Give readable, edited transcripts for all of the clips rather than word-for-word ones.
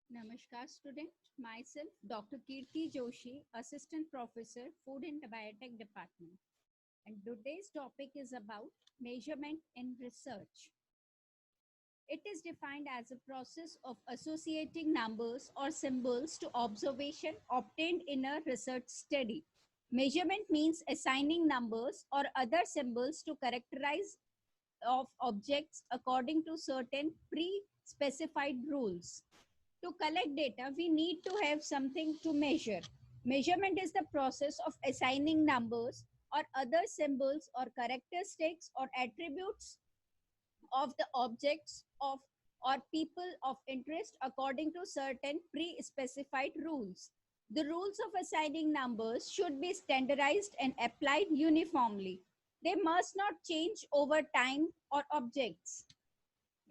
Namaskar student, myself Dr. Kirti Joshi, Assistant Professor, Food and Biotech Department. And today's topic is about measurement in research. It is defined as a process of associating numbers or symbols to observation obtained in a research study. Measurement means assigning numbers or other symbols to characterize of objects according to certain pre-specified rules. To collect data, we need to have something to measure. Measurement is the process of assigning numbers or other symbols or characteristics or attributes of the objects of or people of interest according to certain pre-specified rules. The rules of assigning numbers should be standardized and applied uniformly. They must not change over time or objects.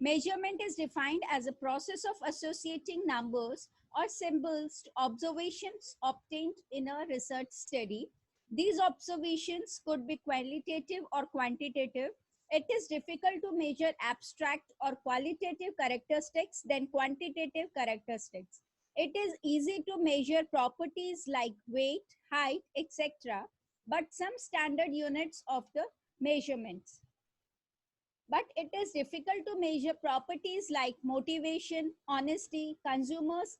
Measurement is defined as a process of associating numbers or symbols to observations obtained in a research study. These observations could be qualitative or quantitative. It is difficult to measure abstract or qualitative characteristics than quantitative characteristics. It is easy to measure properties like weight, height, etc., but some standard units of the measurements. But it is difficult to measure properties like motivation, honesty, consumers'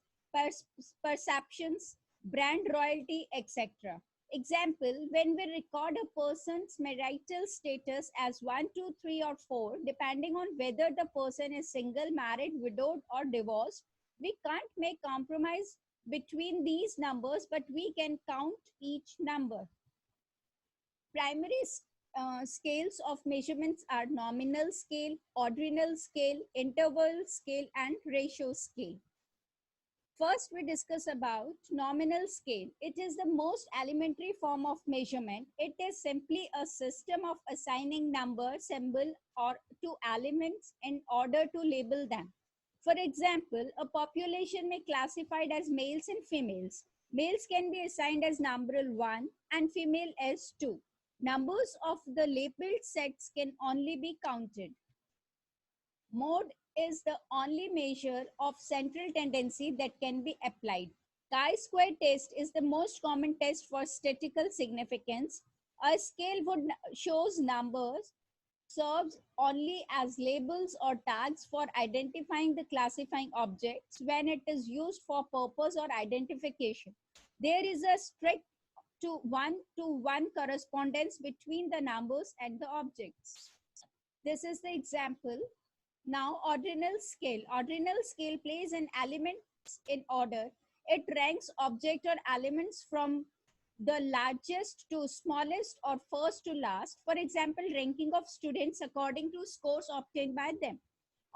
perceptions, brand royalty, etc. Example, when we record a person's marital status as 1, 2, 3, or 4, depending on whether the person is single, married, widowed, or divorced, we can't make compromise between these numbers, but we can count each number. Primary scales of measurements are nominal scale, ordinal scale, interval scale, and ratio scale. First, we discuss about nominal scale. It is the most elementary form of measurement. It is simply a system of assigning number, symbol, or to elements in order to label them. For example, a population may be classified as males and females. Males can be assigned as numeral 1 and female as 2. Numbers of the labeled sets can only be counted. Mode is the only measure of central tendency that can be applied. Chi-square test is the most common test for statistical significance. A scale would shows numbers, serves only as labels or tags for identifying the classifying objects when it is used for purpose or identification. There is a strict to one correspondence between the numbers and the objects. This is the example. Now, ordinal scale. Ordinal scale plays an element in order. It ranks object or elements from the largest to smallest or first to last. For example, ranking of students according to scores obtained by them.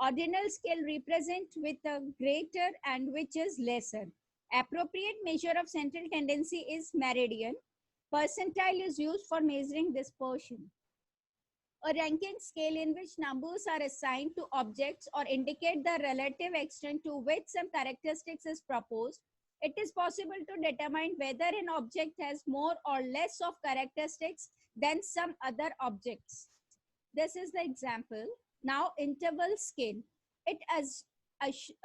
Ordinal scale represent with a greater and which is lesser. Appropriate measure of central tendency is meridian. Percentile is used for measuring dispersion. A ranking scale in which numbers are assigned to objects or indicate the relative extent to which some characteristics is proposed. It is possible to determine whether an object has more or less of characteristics than some other objects. This is the example. Now, interval scale. It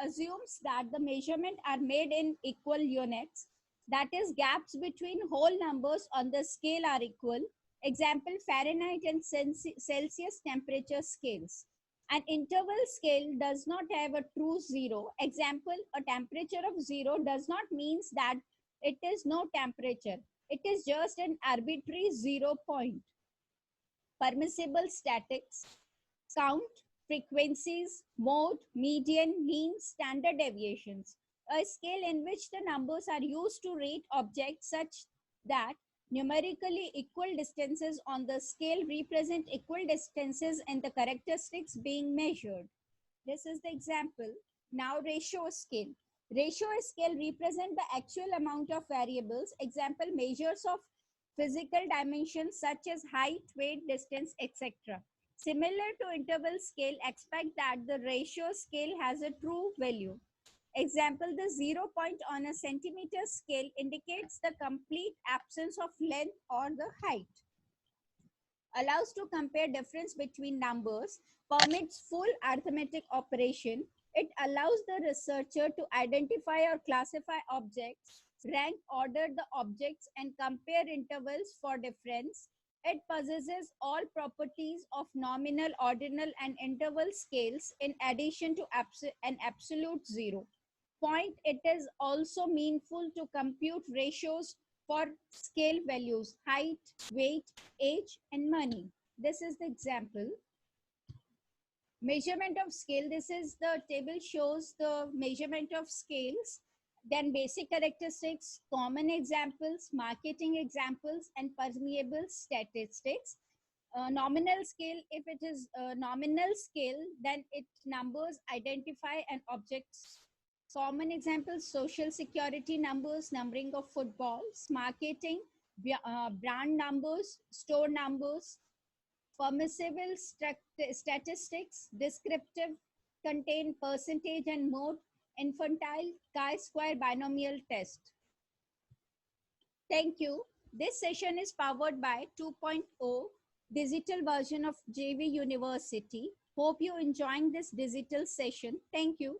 assumes that the measurements are made in equal units. That is, gaps between whole numbers on the scale are equal. Example, Fahrenheit and Celsius temperature scales. An interval scale does not have a true zero. Example, a temperature of 0 does not mean that it is no temperature. It is just an arbitrary 0 point. Permissible statics, count, frequencies, mode, median, mean, standard deviations. A scale in which the numbers are used to rate objects such that numerically equal distances on the scale represent equal distances in the characteristics being measured. This is the example. Now, ratio scale. Ratio scale represent the actual amount of variables. Example, measures of physical dimensions such as height, weight, distance, etc. Similar to interval scale, expect that the ratio scale has a true value. Example, the 0 point on a centimeter scale indicates the complete absence of length or the height. Allows to compare difference between numbers, permits full arithmetic operation, It allows the researcher to identify or classify objects, rank order the objects, and compare intervals for difference. It possesses all properties of nominal, ordinal, and interval scales in addition to an absolute zero point. It is also meaningful to compute ratios for scale values, height, weight, age, and money. This is the example. Measurement of scale. This is the table shows the measurement of scales, then basic characteristics, common examples, marketing examples, and permeable statistics. Nominal scale, if it is nominal scale, then it numbers identify an objects. Common examples: social security numbers, numbering of footballs. Marketing, brand numbers, store numbers. Permissible statistics, descriptive, contain percentage and mode. Infantile, chi-square binomial test. Thank you. This session is powered by 2.0 digital version of JV University. Hope you enjoying this digital session. Thank you.